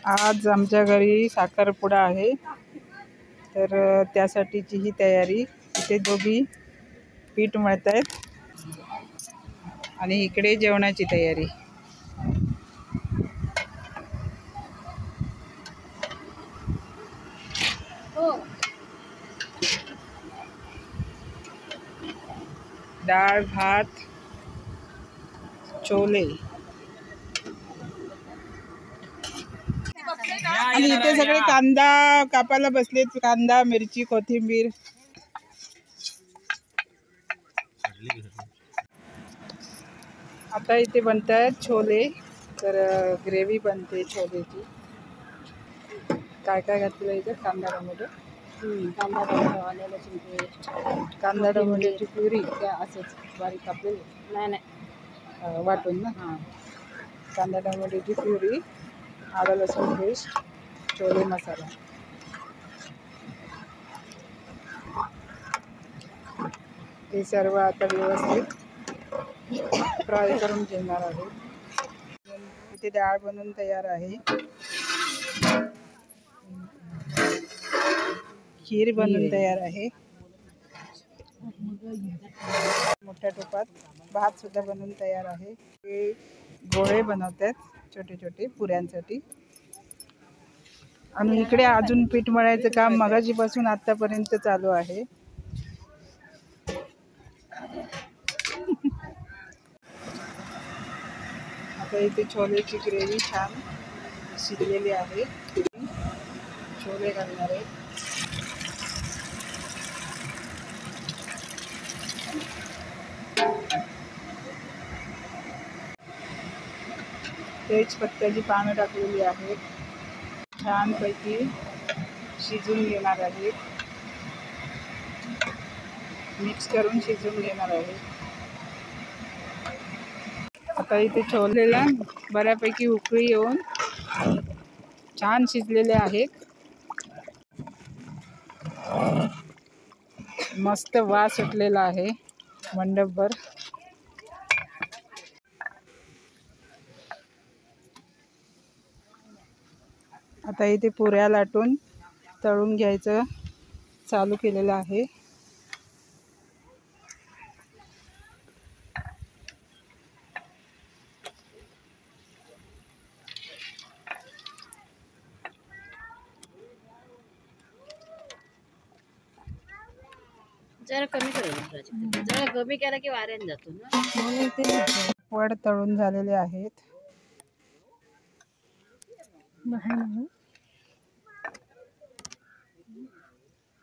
आज आमच्या घरी साखरपुडा आहे, तर त्यासाठीची ही तयारी. इथे दोघी पीठ मळत आहेत आणि इकडे जेवणाची तयारी. डाळ भात छोले आणि इथे सगळे कांदा कापायला बसलेत. कांदा मिरची कोथिंबीर. आता इथे बनतायत छोले, तर ग्रेव्ही बनते छोलेची. काय काय घातलं इथे? कांदा टोमॅटो, कांदा टोमॅटो आलं लसूण पेस्ट, कांदा टोमॅटोची प्युरी त्या असंच बारीक कापलेली? नाही वाटून ना. हां, कांदा टोमॅटोची प्युरी, आलं लसूण पेस्ट, छोले मसाला. हे सर्व आता व्यवस्थित फ्राय करून घेणार आहे. इथे डाळ बनवून तयार आहे. खीर बनवून तयार आहे. मोठ्या टोपात भात सुद्धा बनवून तयार आहे. हे गोळे बनवतात छोटे छोटे पुऱ्यांसाठी. आणि इकडे अजून पीठ मळायचं काम मगाचीपासून आतापर्यंत चालू आहे. आता इथे छोलेची ग्रेव्ही छान शिजलेली आहे. छोले घालणार आहे. तेजपत्त्याची पानं टाकलेली आहेत. छानपैकी शिजून घेणार आहे. मिक्स करून शिजून घेणार आहे. आता इथे छोलेला बऱ्यापैकी उकळी येऊन छान शिजलेले आहेत. मस्त वास सुटलेला आहे मंडपभर. आता इथे पुऱ्या लाटून तळून घ्यायचं चालू केलेलं आहे. जरा कमी करायचं, जरा कमी केला की वाऱ्याने जातो ना. वड तळून झालेले आहेत.